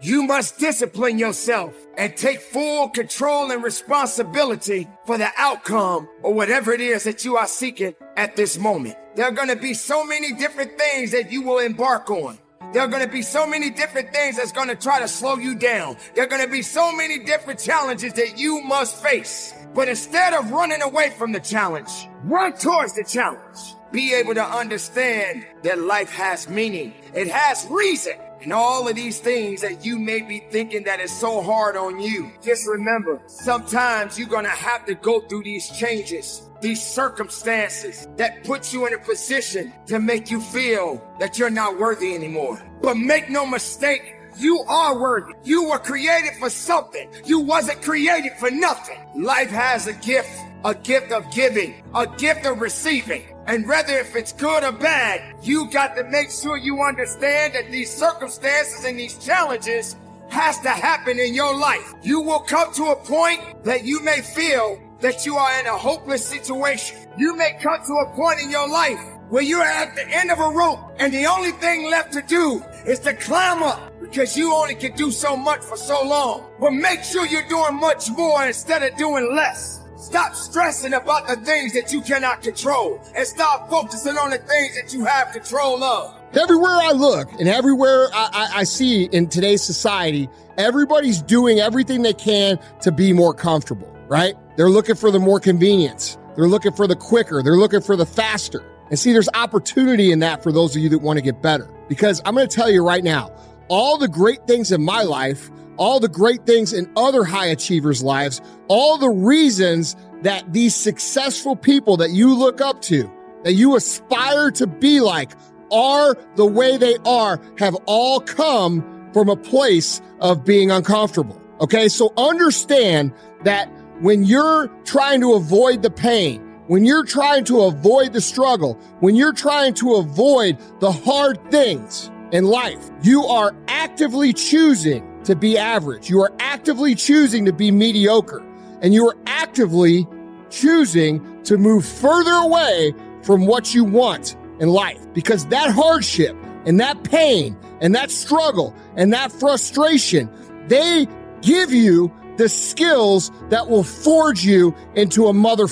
You must discipline yourself and take full control and responsibility for the outcome or whatever it is that you are seeking at this moment. There are going to be so many different things that you will embark on. There are going to be so many different things that's going to try to slow you down. There are going to be so many different challenges that you must face. But instead of running away from the challenge, run towards the challenge. Be able to understand that life has meaning. It has reason. And all of these things that you may be thinking that is so hard on you. Just remember, sometimes you're going to have to go through these changes, these circumstances that put you in a position to make you feel that you're not worthy anymore. But make no mistake, you are worthy. You were created for something. You wasn't created for nothing. Life has a gift of giving, a gift of receiving. And whether if it's good or bad, you got to make sure you understand that these circumstances and these challenges has to happen in your life. You will come to a point that you may feel that you are in a hopeless situation. You may come to a point in your life where you're at the end of a rope and the only thing left to do is to climb up because you only can do so much for so long. But make sure you're doing much more instead of doing less. Stop stressing about the things that you cannot control and start focusing on the things that you have control of. Everywhere I look and everywhere I see in today's society, everybody's doing everything they can to be more comfortable, right? They're looking for the more convenience. They're looking for the quicker. They're looking for the faster. And see, there's opportunity in that for those of you that want to get better. Because I'm going to tell you right now, all the great things in my life, all the great things in other high achievers' lives, all the reasons that these successful people that you look up to, that you aspire to be like, are the way they are, have all come from a place of being uncomfortable. Okay, so understand that when you're trying to avoid the pain, when you're trying to avoid the struggle, when you're trying to avoid the hard things in life, you are actively choosing to be average. You are actively choosing to be mediocre. And you are actively choosing to move further away from what you want in life. Because that hardship and that pain and that struggle and that frustration, they give you the skills that will forge you into a mother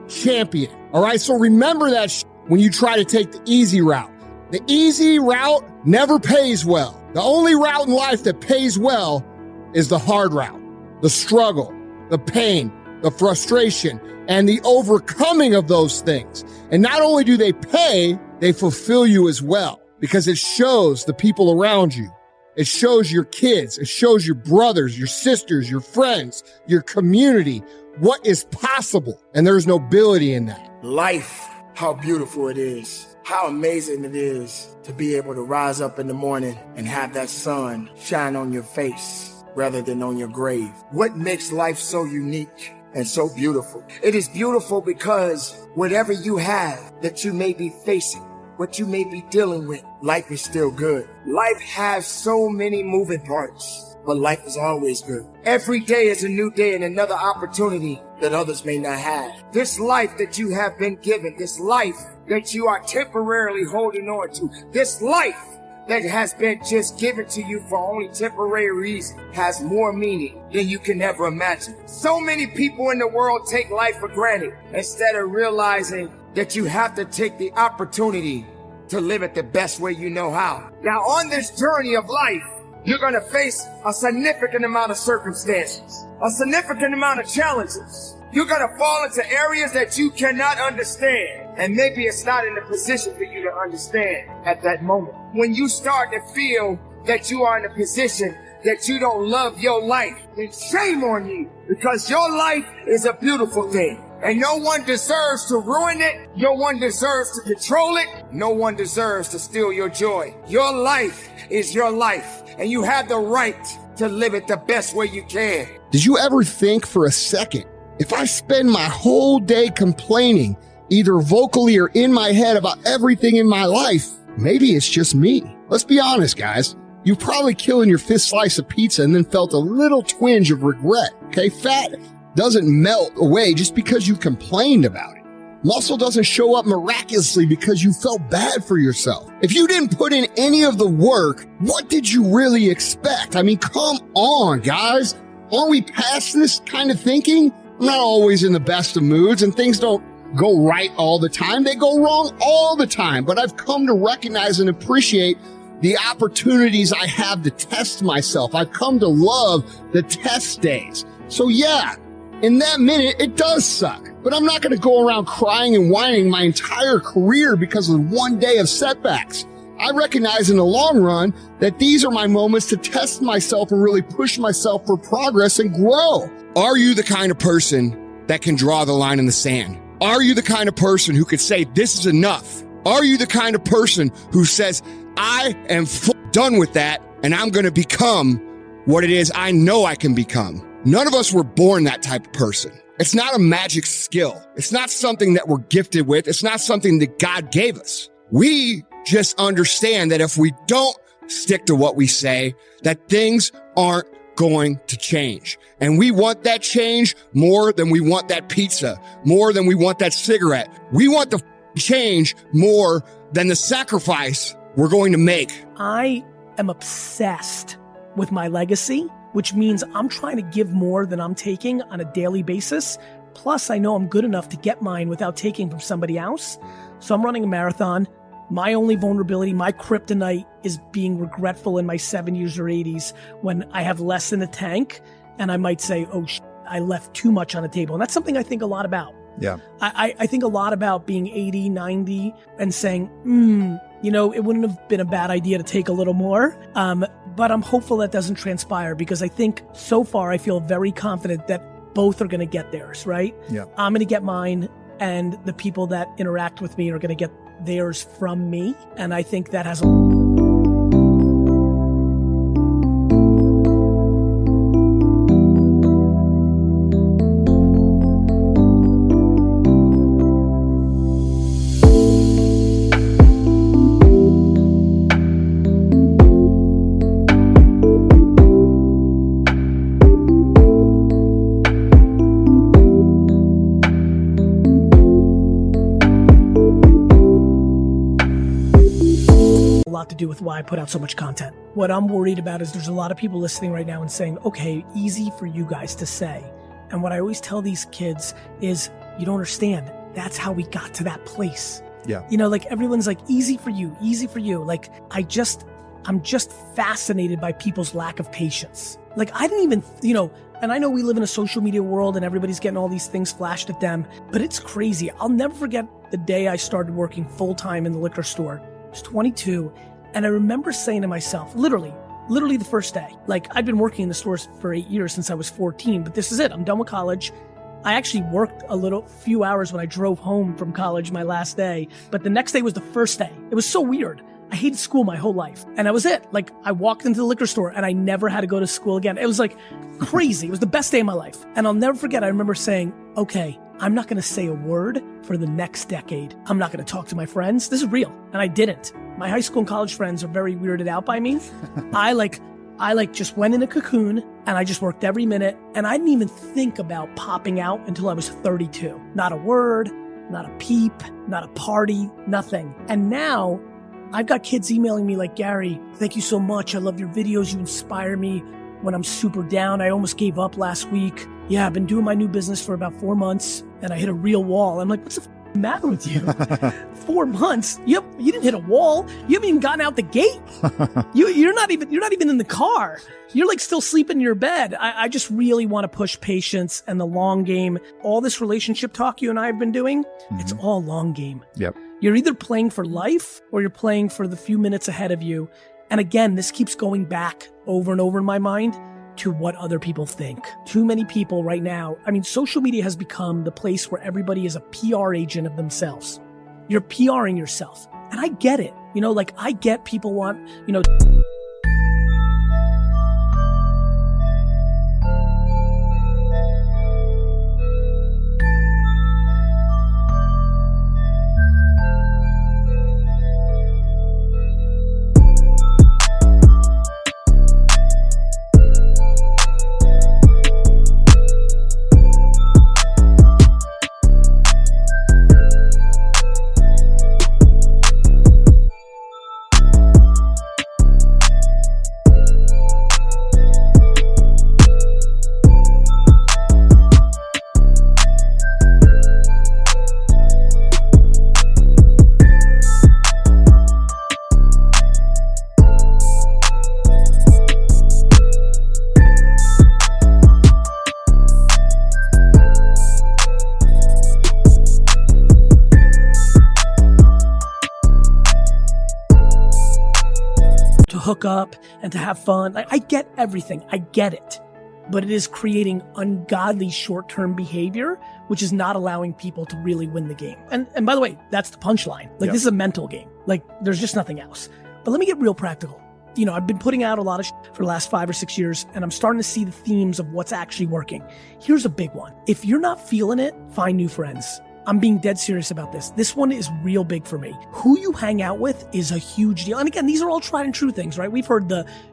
champion. All right. So remember that when you try to take the easy route. The easy route never pays well. The only route in life that pays well is the hard route, the struggle, the pain, the frustration, and the overcoming of those things. And not only do they pay, they fulfill you as well because it shows the people around you. It shows your kids. It shows your brothers, your sisters, your friends, your community, what is possible. And there's nobility in that. Life, how beautiful it is. How amazing it is to be able to rise up in the morning and have that sun shine on your face rather than on your grave. What makes life so unique and so beautiful? It is beautiful because whatever you have that you may be facing, what you may be dealing with, life is still good. Life has so many moving parts, but life is always good. Every day is a new day and another opportunity that others may not have. This life that you have been given, this life that you are temporarily holding on to, this life that has been just given to you for only temporary reason has more meaning than you can ever imagine. So many people in the world take life for granted instead of realizing that you have to take the opportunity to live it the best way you know how. Now, on this journey of life, you're going to face a significant amount of circumstances, a significant amount of challenges. You're going to fall into areas that you cannot understand. And maybe it's not in the position for you to understand at that moment. When you start to feel that you are in a position that you don't love your life, then shame on you, because your life is a beautiful thing. And no one deserves to ruin it. No one deserves to control it. No one deserves to steal your joy. Your life is your life, and you have the right to live it the best way you can. Did you ever think for a second, if I spend my whole day complaining, either vocally or in my head about everything in my life, maybe it's just me? Let's be honest, guys. You've probably killed your fifth slice of pizza and then felt a little twinge of regret. Okay, fat doesn't melt away just because you complained about it. Muscle doesn't show up miraculously because you felt bad for yourself. If you didn't put in any of the work, what did you really expect? I mean, come on, guys. Aren't we past this kind of thinking? I'm not always in the best of moods and things don't go right all the time. They go wrong all the time. But I've come to recognize and appreciate the opportunities I have to test myself. I've come to love the test days. So yeah, in that minute, it does suck. But I'm not going to go around crying and whining my entire career because of one day of setbacks. I recognize in the long run that these are my moments to test myself and really push myself for progress and grow. Are you the kind of person that can draw the line in the sand? Are you the kind of person who could say, this is enough? Are you the kind of person who says, I am done with that and I'm going to become what it is I know I can become? None of us were born that type of person. It's not a magic skill. It's not something that we're gifted with. It's not something that God gave us. We just understand that if we don't stick to what we say, that things aren't going to change. And we want that change more than we want that pizza, more than we want that cigarette. We want the change more than the sacrifice we're going to make. I am obsessed with my legacy, which means I'm trying to give more than I'm taking on a daily basis. Plus, I know I'm good enough to get mine without taking from somebody else. So I'm running a marathon. My only vulnerability, my kryptonite is being regretful in my 70s or 80s when I have less in the tank. And I might say, oh, I left too much on the table. And that's something I think a lot about. Yeah. I think a lot about being 80, 90 and saying, it wouldn't have been a bad idea to take a little more. But I'm hopeful that doesn't transpire because I think so far I feel very confident that both are going to get theirs, right? Yeah. I'm going to get mine and the people that interact with me are going to get theirs from me. And I think that has to do with why I put out so much content. What I'm worried about is there's a lot of people listening right now and saying, okay, easy for you guys to say. And what I always tell these kids is, you don't understand. That's how we got to that place. Yeah. Like everyone's like, easy for you, easy for you. Like, I'm just fascinated by people's lack of patience. Like I didn't even, and I know we live in a social media world and everybody's getting all these things flashed at them, but it's crazy. I'll never forget the day I started working full-time in the liquor store. I was 22. And I remember saying to myself, literally the first day, like I'd been working in the stores for 8 years since I was 14, but this is it. I'm done with college. I actually worked few hours when I drove home from college my last day, but the next day was the first day. It was so weird. I hated school my whole life. And that was it. Like I walked into the liquor store and I never had to go to school again. It was like crazy. It was the best day of my life. And I'll never forget, I remember saying, okay, I'm not going to say a word for the next decade. I'm not going to talk to my friends. This is real. And I didn't. My high school and college friends are very weirded out by me. I just went in a cocoon and I just worked every minute. And I didn't even think about popping out until I was 32. Not a word, not a peep, not a party, nothing. And now I've got kids emailing me like, Gary, thank you so much. I love your videos. You inspire me when I'm super down. I almost gave up last week. Yeah, I've been doing my new business for about 4 months and I hit a real wall. I'm like, what's the matter with you? 4 months? You didn't hit a wall. You haven't even gotten out the gate. You're not even in the car. You're like still sleeping in your bed. I just really want to push patience and the long game. All this relationship talk you and I have been doing, It's all long game. Yep. You're either playing for life or you're playing for the few minutes ahead of you. And again, this keeps going back over and over in my mind to what other people think. Too many people right now, social media has become the place where everybody is a PR agent of themselves. You're PRing yourself. And I get it. I get people want, hook up and to have fun. I get everything. I get it. But it is creating ungodly short-term behavior, which is not allowing people to really win the game. And by the way, that's the punchline. This is a mental game. There's just nothing else. But let me get real practical. I've been putting out a lot of for the last 5 or 6 years, and I'm starting to see the themes of what's actually working. Here's a big one. If you're not feeling it, find new friends. I'm being dead serious about this. This one is real big for me. Who you hang out with is a huge deal. And again, these are all tried and true things, right? We've heard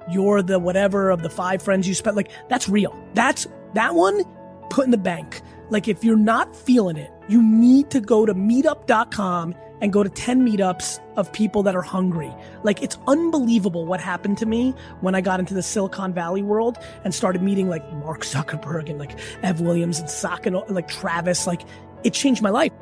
you're the whatever of the 5 friends you spent. That's real. That one, put in the bank. If you're not feeling it, you need to go to meetup.com and go to 10 meetups of people that are hungry. It's unbelievable what happened to me when I got into the Silicon Valley world and started meeting Mark Zuckerberg and Ev Williams and Travis. It changed my life.